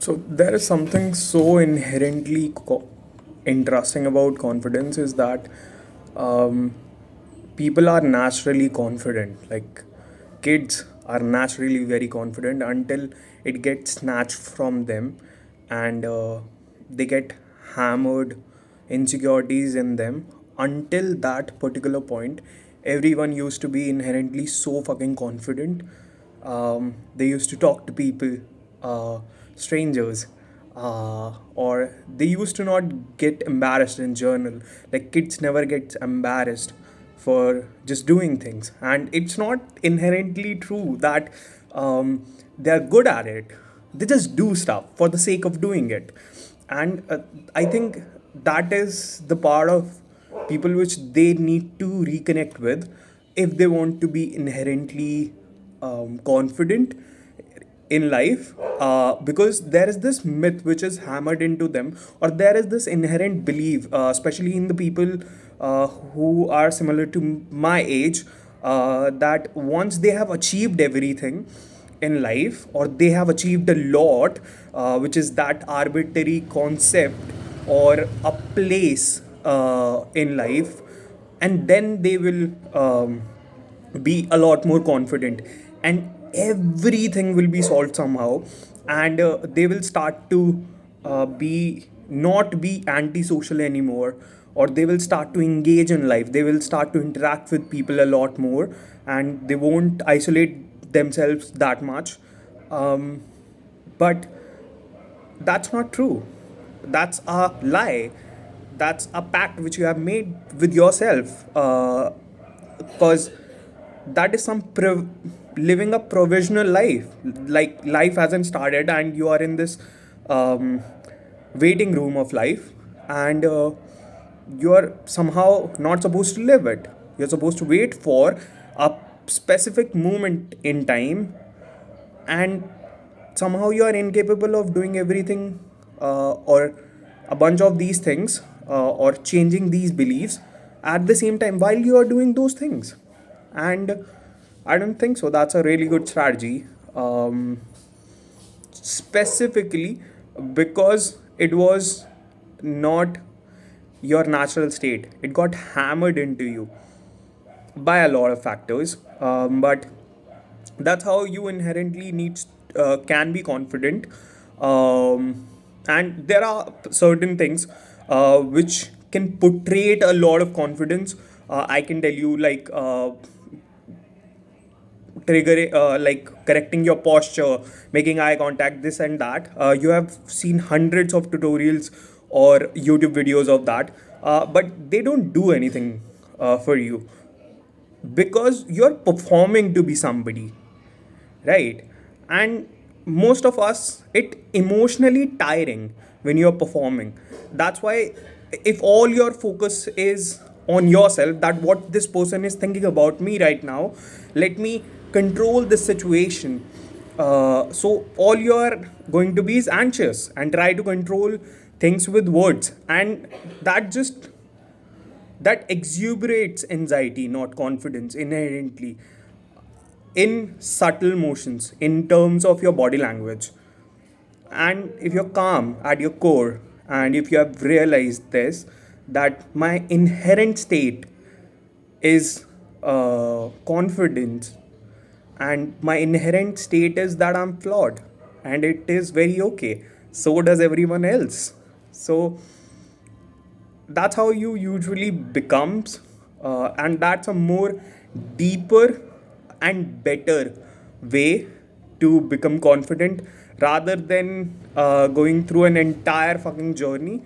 So there is something so inherently interesting about confidence is that um, people are naturally confident. Like kids are naturally very confident until it gets snatched from them, and they get hammered insecurities in them. Until that particular point, everyone used to be inherently so fucking confident. They used to talk to people, strangers, or they used to not get embarrassed in journal. Like kids never get embarrassed for just doing things, and it's not inherently true that they're good at it. They just do stuff for the sake of doing it, and I think that is the part of people which they need to reconnect with if they want to be inherently confident in life, because there is this myth which is hammered into them, or there is this inherent belief, especially in the people who are similar to my age, that once they have achieved everything in life, or they have achieved a lot, which is that arbitrary concept or a place in life, and then they will be a lot more confident, and everything will be solved somehow, and they will start to be not be antisocial anymore, or they will start to engage in life, they will start to interact with people a lot more, and they won't isolate themselves that much. But that's not true. That's a lie. That's a pact which you have made with yourself. Because that is living a provisional life. Like life hasn't started, and you are in this um, waiting room of life, and you are somehow not supposed to live it. You're supposed to wait for a specific moment in time, and somehow you are incapable of doing everything, or a bunch of these things, or changing these beliefs at the same time while you are doing those things. And I don't think so that's a really good strategy, specifically because it was not your natural state. It got hammered into you by a lot of factors, but that's how you inherently need can be confident. And there are certain things which can portray a lot of confidence. I can tell you, like trigger, like correcting your posture, making eye contact, this and that. You have seen hundreds of tutorials or YouTube videos of that, but they don't do anything for you, because you're performing to be somebody, right? And most of us, it emotionally tiring when you're performing. That's why, if all your focus is on yourself, that what this person is thinking about me right now, let me control this situation. So all you're going to be is anxious and try to control things with words, and that just that exuberates anxiety, not confidence, inherently, in subtle motions, in terms of your body language. And if you're calm at your core, and if you have realized this, that my inherent state is confidence, and my inherent state is that I'm flawed, and it is very okay. So does everyone else. So that's how you usually becomes, and that's a more deeper and better way to become confident, rather than going through an entire fucking journey,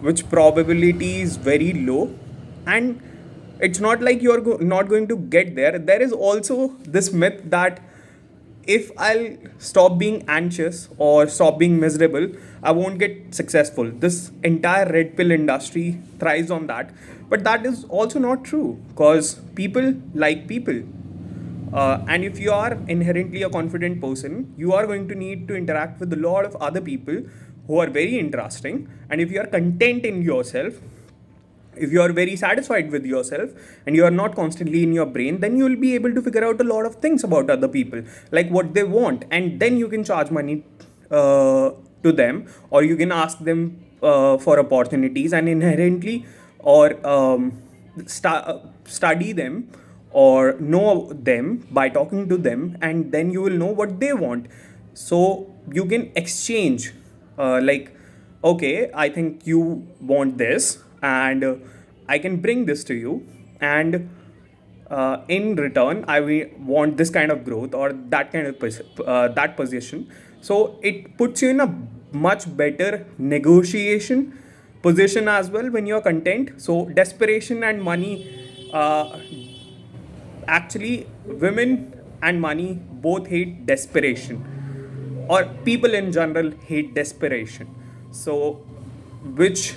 which probability is very low. And it's not like you're not going to get there. There is also this myth that if I'll stop being anxious or stop being miserable, I won't get successful. This entire red pill industry thrives on that. But that is also not true, because people like people. And if you are inherently a confident person, you are going to need to interact with a lot of other people who are very interesting. And if you are content in yourself, if you are very satisfied with yourself, and you are not constantly in your brain, then you will be able to figure out a lot of things about other people, like what they want, and then you can charge money to them, or you can ask them for opportunities, and inherently, or study them or know them by talking to them, and then you will know what they want. So you can exchange, like, okay, I think you want this, and I can bring this to you, and in return I will want this kind of growth or that kind of that position. So it puts you in a much better negotiation position as well when you're content. So desperation and money, actually, women and money both hate desperation, or people in general hate desperation. So which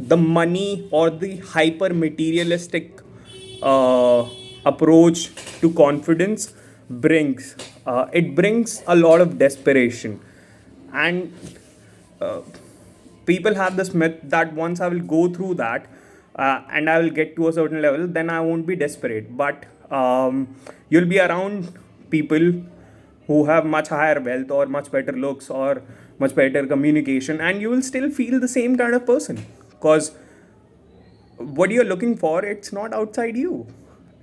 the money or the hyper materialistic approach to confidence brings, it brings a lot of desperation. And uh, people have this myth that once I will go through that, and I will get to a certain level, then I won't be desperate. But you'll be around people who have much higher wealth or much better looks or much better communication, and you will still feel the same kind of person, because what you're looking for, it's not outside you.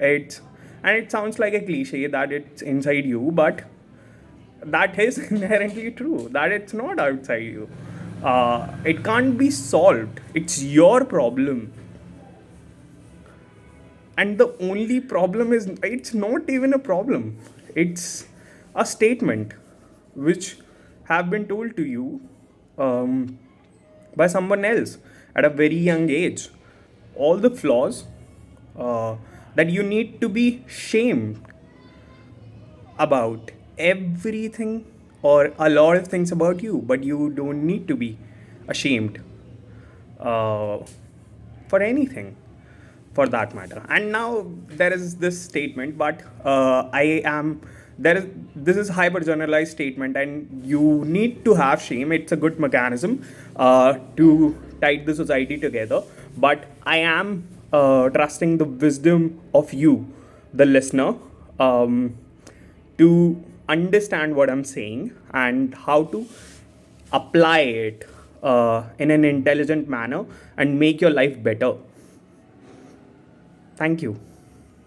It's, and it sounds like a cliche that it's inside you, but that is inherently true, that it's not outside you. It can't be solved, it's your problem. And the only problem is, it's not even a problem, it's a statement which have been told to you, um, by someone else at a very young age. All the flaws, that you need to be shamed about everything, or a lot of things about you, but you don't need to be ashamed uh, for anything, for that matter. And now there is this statement, but I am there is this is hyper generalized statement, and you need to have shame. It's a good mechanism to tie the society together. But I am trusting the wisdom of you, the listener, um, to understand what I'm saying and how to apply it in an intelligent manner and make your life better. Thank you.